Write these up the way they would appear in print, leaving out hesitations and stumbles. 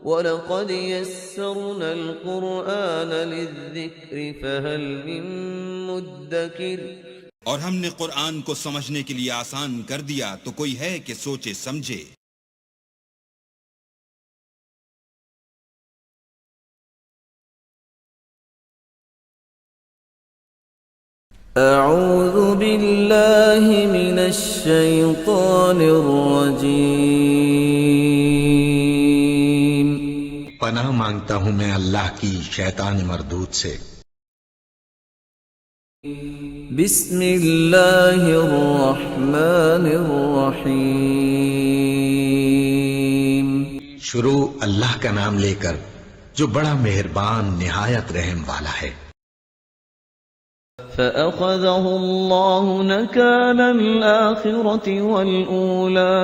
وَلَقَدْ يَسَّرْنَا الْقُرْآنَ لِلذِّكْرِ فَهَلْ مِن مُّدَّكِرٍ، اور ہم نے قرآن کو سمجھنے کے لیے آسان کر دیا تو کوئی ہے کہ سوچے سمجھے۔ اعوذ باللہ من الشیطان الرجیم، پناہ مانگتا ہوں میں اللہ کی شیطان مردود سے۔ بسم اللہ الرحمن الرحیم، شروع اللہ کا نام لے کر جو بڑا مہربان نہایت رحم والا ہے۔ فَأَخَذَهُ اللَّهُ نَكَالَ الْآخِرَةِ وَالْأُولَى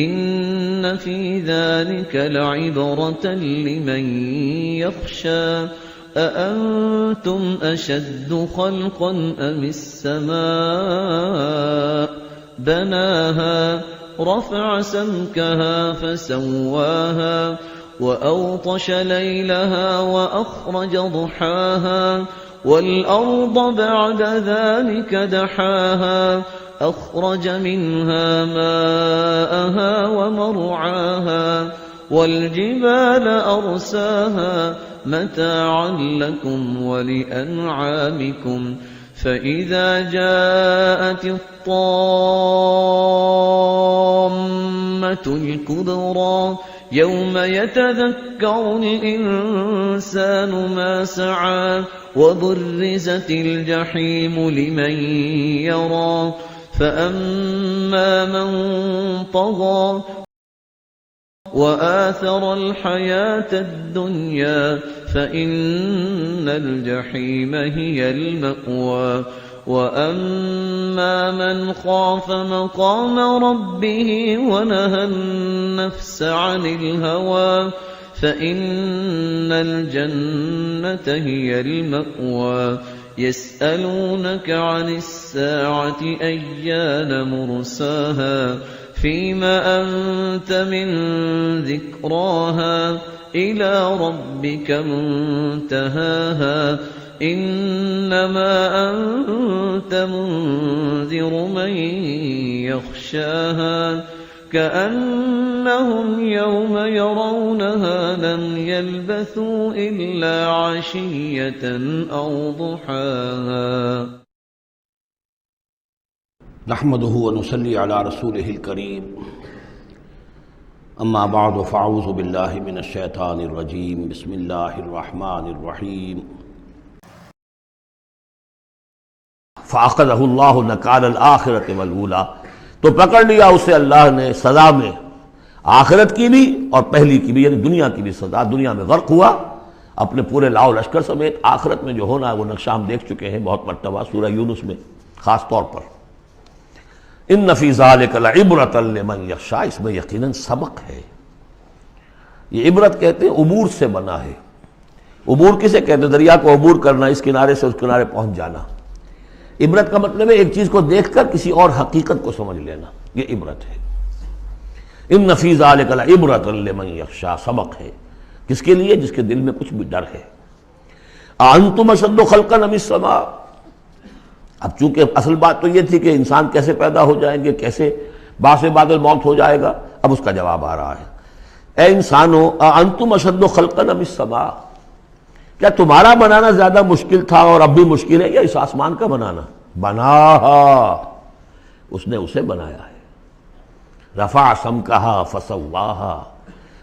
إِنَّ فِي ذَلِكَ لَعِبْرَةً لِمَن يَخْشَىٰ أَأَنتُمْ أَشَدُّ خَلْقًا أَمِ السَّمَاءُ بَنَاهَا رَفَعَ سَمْكَهَا فَسَوَّاهَا وَأَغْطَشَ لَيْلَهَا وَأَخْرَجَ ضُحَاهَا وَالْأَرْضَ بَعْدَ ذَلِكَ دَحَاهَا أَخْرَجَ مِنْهَا مَاءَهَا وَمَرْعَاهَا وَالْجِبَالَ أَرْسَاهَا مَتَاعًا لَكُمْ وَلِأَنْعَامِكُمْ فَإِذَا جَاءَتِ الطَّامَّةُ الْكُبْرَى يَوْمَ يَتَذَكَّرُ الْإِنسَانُ مَا سَعَىٰ وَبُرِّزَتِ الْجَحِيمُ لِمَن يَرَىٰ فَأَمَّا مَن طَغَىٰ وَآثَرَ الْحَيَاةَ الدُّنْيَا فَإِنَّ الْجَحِيمَ هِيَ الْمَأْوَىٰ وَأَمَّا مَنْ خَافَ مَقَامَ رَبِّهِ وَنَهَى النَّفْسَ عَنِ الْهَوَىٰ فَإِنَّ الْجَنَّةَ هِيَ الْمَأْوَىٰ يَسْأَلُونَكَ عَنِ السَّاعَةِ أَيَّانَ مُرْسَاهَا فِيمَ أَنتَ مِن ذِكْرَاهَا إِلَىٰ رَبِّكَ مُنتَهَاهَا إِنَّمَا أَنتَ مُنذِرُ مَن يَخْشَاهَا كَأَنَّهُمْ يَوْمَ يَرَوْنَهَا لَمْ يَلْبَثُوا إِلَّا عَشِيَّةً أَوْ ضُحَاهَا۔ نحمده ونصلي على رسوله الكريم، اما بعد فاعوذ بالله من الشیطان الرجیم، بسم اللہ الرحمن الرحیم۔ فاخذه اللہ نکال الآخرة والأولى، تو پکڑ لیا اسے اللہ نے سزا میں، آخرت کی بھی اور پہلی کی بھی، یعنی دنیا کی بھی سزا۔ دنیا میں غرق ہوا اپنے پورے لاؤ لشکر سمیت، آخرت میں جو ہونا ہے وہ نقشہ ہم دیکھ چکے ہیں بہت مرتبہ سورہ یونس میں خاص طور پر۔ ان فی ذلک لعبرۃ لمن یخشیٰ، اس میں یقیناً سبق ہے۔ یہ عبرت کہتے ہیں عبور سے بنا ہے۔ عبور کسے کہتے ہیں؟ دریا کو عبور کرنا، اس کنارے سے اس کنارے پہنچ جانا۔ عبرت کا مطلب ہے ایک چیز کو دیکھ کر کسی اور حقیقت کو سمجھ لینا، یہ عبرت ہے۔ ان فی ذلک لعبرۃ لمن یخشیٰ، سبق ہے کس کے لیے؟ جس کے دل میں کچھ بھی ڈر ہے۔ اانتم اشد خلقا ام السماء، اب چونکہ اصل بات تو یہ تھی کہ انسان کیسے پیدا ہو جائیں گے، کیسے باعث بعد الموت ہو جائے گا، اب اس کا جواب آ رہا ہے۔ اے انسانو اانتم اشد خلقا ام السماء، کیا تمہارا بنانا زیادہ مشکل تھا اور اب بھی مشکل ہے یا اس آسمان کا بنانا؟ بناہا، اس نے اسے بنایا ہے۔ رفع سمکہا فسواہا،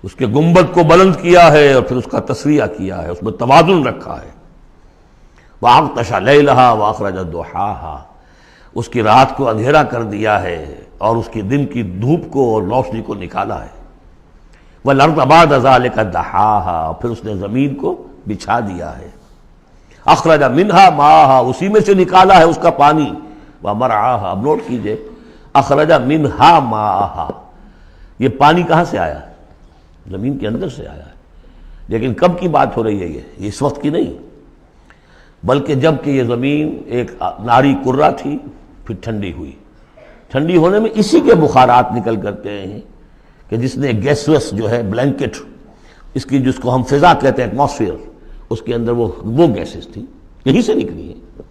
اس کے گنبد کو بلند کیا ہے اور پھر اس کا تسویہ کیا ہے، اس میں توازن رکھا ہے۔ وَأَغْطَشَ لَيْلَهَا وَأَخْرَجَ ضُحَاهَا، اس کی رات کو اندھیرا کر دیا ہے اور اس کی دن کی دھوپ کو اور روشنی کو نکالا ہے۔ وَالْأَرْضَ بَعْدَ ذَلِكَ دَحَاهَا، پھر اس نے زمین کو بچھا دیا ہے۔ أَخْرَجَ مِنْهَا مَاءَهَا، اسی میں سے نکالا ہے اس کا پانی۔ وَمَرْعَاهَا، اب نوٹ کیجئے أَخْرَجَ مِنْهَا مَاءَهَا، یہ پانی کہاں سے آیا ہے؟ زمین کے اندر سے آیا ہے۔ لیکن کب کی بات ہو رہی ہے؟ یہ اس وقت کی نہیں، بلکہ جب کہ یہ زمین ایک ناری کرہ تھی، پھر ٹھنڈی ہوئی۔ ٹھنڈی ہونے میں اسی کے بخارات نکل کرتے ہیں کہ جس نے گیسوس جو ہے بلینکٹ اس کی جس کو ہم فضا کہتے ہیں ایٹماسفیئر، اس کے اندر وہ گیسز تھی، یہیں سے نکلی ہے،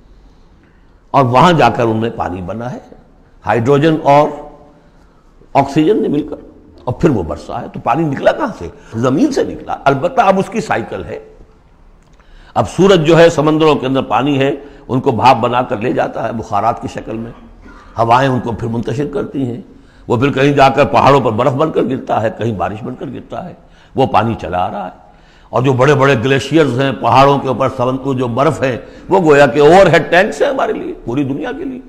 اور وہاں جا کر ان میں پانی بنا ہے، ہائیڈروجن اور آکسیجن نے مل کر، اور پھر وہ برسا ہے۔ تو پانی نکلا کہاں سے؟ زمین سے نکلا۔ البتہ اب اس کی سائیکل ہے، اب سورج جو ہے سمندروں کے اندر پانی ہے ان کو بھاپ بنا کر لے جاتا ہے بخارات کی شکل میں، ہوائیں ان کو پھر منتشر کرتی ہیں، وہ پھر کہیں جا کر پہاڑوں پر برف بن کر گرتا ہے، کہیں بارش بن کر گرتا ہے، وہ پانی چلا آ رہا ہے۔ اور جو بڑے بڑے گلیشیئرز ہیں پہاڑوں کے اوپر، سمندر جو برف ہے، وہ گویا کہ اوور ہیڈ ٹینکس ہیں ہمارے لیے، پوری دنیا کے لیے۔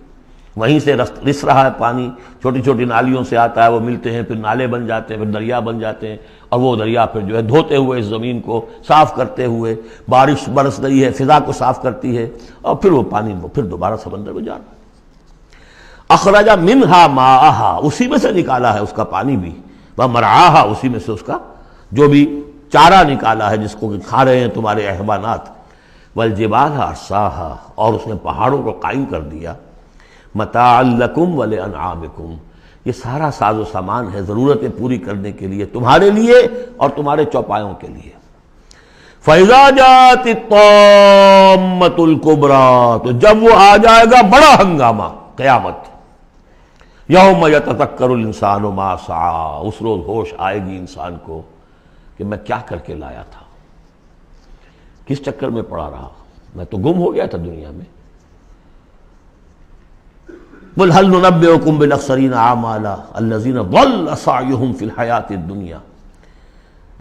وہیں سے رس رہا ہے پانی، چھوٹی چھوٹی نالیوں سے آتا ہے، وہ ملتے ہیں، پھر نالے بن جاتے ہیں، پھر دریا بن جاتے ہیں، اور وہ دریا پھر جو ہے دھوتے ہوئے اس زمین کو صاف کرتے ہوئے، بارش برس رہی ہے فضا کو صاف کرتی ہے، اور پھر وہ پانی پھر دوبارہ سمندر میں جا رہا ہے۔ اخرج منہا ماءہا، اسی میں سے نکالا ہے اس کا پانی بھی، ومرعاہا، اسی میں سے اس کا جو بھی چارہ نکالا ہے جس کو کہ کھا رہے ہیں تمہارے حیوانات، والجبال ارساہا، اور اس نے پہاڑوں کو قائم کر دیا، متاعا لکم ولانعامکم، یہ سارا ساز و سامان ہے ضرورتیں پوری کرنے کے لیے تمہارے لیے اور تمہارے چوپایوں کے لیے۔ فَإِذَا جَاءَتِ الطَّامَّةُ الْكُبْرَىٰ، تو جب وہ آ جائے گا بڑا ہنگامہ، قیامت، یوم یتذکر الانسان ما سعی، اس روز ہوش آئے گی انسان کو کہ میں کیا کر کے لایا تھا، کس چکر میں پڑا رہا، میں تو گم ہو گیا تھا دنیا میں۔ قُلْ هَلْ نُنَبِّئُكُم بِالْأَخْسَرِينَ أَعْمَالًا الَّذِينَ ضَلَّ سَعْيُهُمْ فِي الْحَيَاةِ الدُّنْيَا،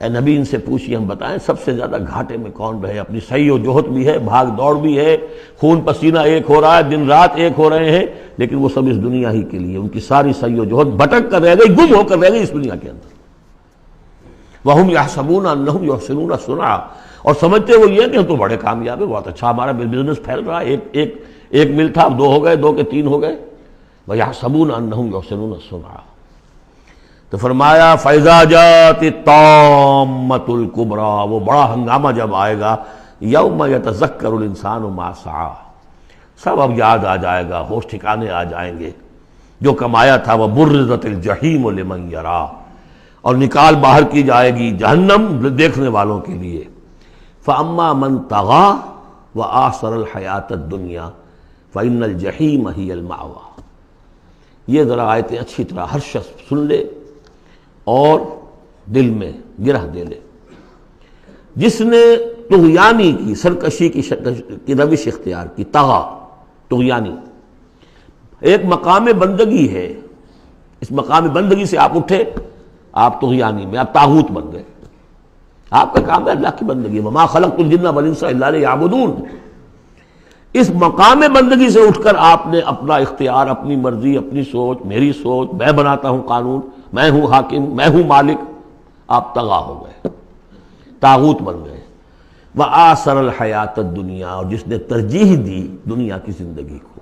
اے نبی ان سے پوچھیے ہم بتائیں سب سے زیادہ گھاٹے میں کون رہے، اپنی سعی و جہد بھی ہے، بھاگ دوڑ بھی ہے، خون پسینہ ایک ہو رہا ہے، دن رات ایک ہو رہے ہیں، لیکن وہ سب اس دنیا ہی کے لیے، ان کی ساری سعی و جہد بھٹک کر رہ گئی، گم ہو کر رہ گئی اس دنیا کے اندر۔ وَهُمْ يَحْسَبُونَ أَنَّهُمْ يُحْسِنُونَ صُنْعًا، اور سمجھتے وہ یہ کہ ہم تو بڑے کامیاب ہیں، بہت اچھا ہمارا بزنس پھیل رہا ہے، ایک مل تھا، 2 ہو گئے، 2 کے 3 ہو گئے، وَيَحْسَبُونَ أَنَّهُمْ يُحْسِنُونَ صُنْعًا۔ تو فرمایا فَإِذَا جَاءَتِ الطَّامَّةُ الْكُبْرَىٰ، وہ بڑا ہنگامہ جب آئے گا، یوم یتذکر الانسان ما سعی، سب اب یاد آ جائے گا، ہوش ٹھکانے آ جائیں گے، جو کمایا تھا، وَبُرِّزَتِ الْجَحِیمُ لِمَن یَرَیٰ، اور نکال باہر کی جائے گی جہنم دیکھنے والوں کے لیے۔ فَأَمَّا مَن طَغَىٰ وَآثَرَ الْحَیَاةَ الدُّنْیَا فَإِنَّ الْجَحِیمَ ہِیَ الْمَأْوَىٰ۔ یہ ذرا آیتیں اچھی طرح ہر شخص سن لے اور دل میں گرہ دے لے۔ جس نے طغیانی کی، سرکشی کی روش اختیار کی، طغا، طغیانی، ایک مقام بندگی ہے، اس مقام بندگی سے آپ اٹھے، آپ طغیانی میں، آپ طاغوت بن گئے، آپ کا کام ہے اللہ کی بندگی، وما خلقت الجن والانس الا لیعبدون۔ اس مقام بندگی سے اٹھ کر آپ نے اپنا اختیار، اپنی مرضی، اپنی سوچ، میری سوچ، میں بناتا ہوں قانون، میں ہوں حاکم، میں ہوں مالک، آپ طغا ہو گئے، طاغوت بن گئے۔ وآثر الحیات الدنیا، اور جس نے ترجیح دی دنیا کی زندگی کو،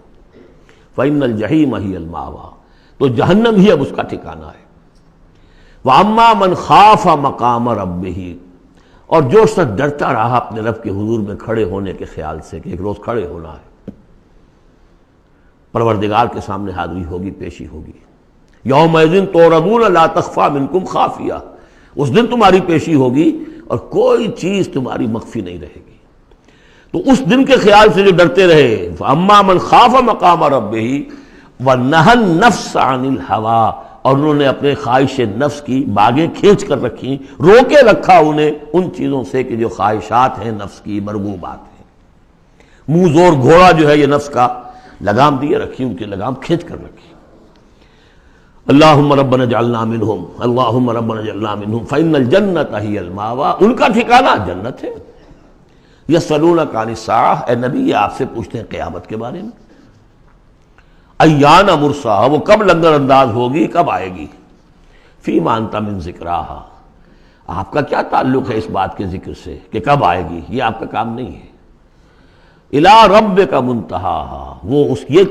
فإن الجحیم ہی المأویٰ، تو جہنم ہی اب اس کا ٹھکانہ ہے۔ وَأَمَّا مَنْ خَافَ مَقَامَ رَبِّهِ، اور جو شخص ڈرتا رہا اپنے رب کے حضور میں کھڑے ہونے کے خیال سے کہ ایک روز کھڑے ہونا ہے، پروردگار کے سامنے حاضری ہوگی، پیشی ہوگی۔ یومئذ تعرضون لا تخفی منکم خافیہ، اس دن تمہاری پیشی ہوگی اور کوئی چیز تمہاری مخفی نہیں رہے گی۔ تو اس دن کے خیال سے جو ڈرتے رہے، فَأَمَّا مَنْ خَافَ مَقَامَ رَبِّهِ وَنَهَى النَّفْسَ عَنِ الْهَوَىٰ، اور انہوں نے اپنے خواہش نفس کی باغیں کھینچ کر رکھی، روکے رکھا انہیں ان چیزوں سے کہ جو خواہشات ہیں نفس کی، مرغوبات ہیں، منہ زور گھوڑا جو ہے یہ نفس کا، لگام دیے رکھی، ان کی لگام کھینچ کر رکھی۔ اللہم ربنا اجعلنا منہم، اللہم ربنا اجعلنا منہم، فإن الجنة ہی المأویٰ، ان کا ٹھکانہ جنت ہے۔ یسألونک عن الساعہ، اے نبی یہ آپ سے پوچھتے ہیں قیامت کے بارے میں، ایان مرساہا، وہ کب لنگر انداز ہوگی، کب آئے گی، فیما انت من ذکراہا، آپ کا کیا تعلق ہے اس بات کے ذکر سے کہ کب آئے گی، یہ آپ کا کام نہیں ہے۔ الی ربک منتہاہا، وہ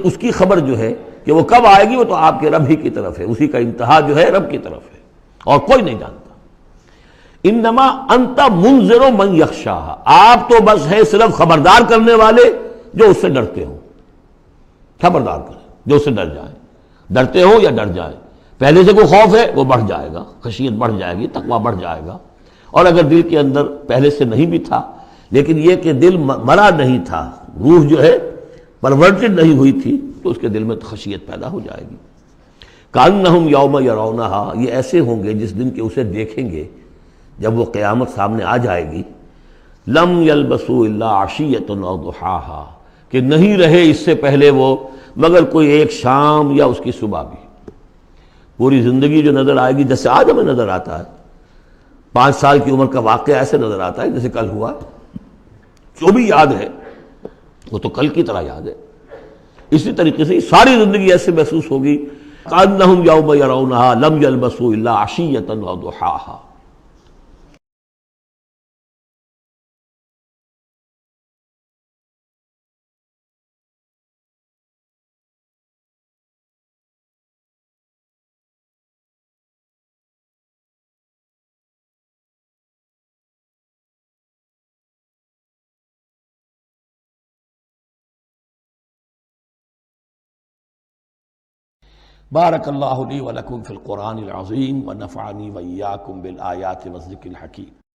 اس کی خبر جو ہے کہ وہ کب آئے گی، وہ تو آپ کے رب ہی کی طرف ہے، اسی کا انتہا جو ہے رب کی طرف ہے، اور کوئی نہیں جانتا۔ انما انت منذر من یخشاہا، آپ تو بس ہے صرف خبردار کرنے والے جو اس سے ڈرتے ہوں، خبردار کریں جو اس سے ڈر جائیں، ڈرتے ہو یا ڈر جائیں، پہلے سے کوئی خوف ہے وہ بڑھ جائے گا، خشیت بڑھ جائے گی، تقویٰ بڑھ جائے گا، اور اگر دل کے اندر پہلے سے نہیں بھی تھا لیکن یہ کہ دل مرا نہیں تھا، روح جو ہے پرورٹڈ نہیں ہوئی تھی، تو اس کے دل میں خشیت پیدا ہو جائے گی۔ کأنہم یوم یرونہا، یہ ایسے ہوں گے جس دن کہ اسے دیکھیں گے جب وہ قیامت سامنے آ جائے گی، لم یلبسوا الا عشیۃ او ضحاہا، کہ نہیں رہے اس سے پہلے وہ مگر کوئی ایک شام یا اس کی صبح بھی۔ پوری زندگی جو نظر آئے گی جیسے آج ہمیں نظر آتا ہے، 5 سال کی عمر کا واقعہ ایسے نظر آتا ہے جیسے کل ہوا، جو بھی یاد ہے وہ تو کل کی طرح یاد ہے۔ اسی طریقے سے ساری زندگی ایسے محسوس ہوگی، کأنہم یوم یرونہا لم یلبسوا الا عشیۃ او ضحاہا۔ بارک اللہ لی ولکم فی القرآن العظیم ونفعنی وإیاکم بالآیات والذکر الحکیم۔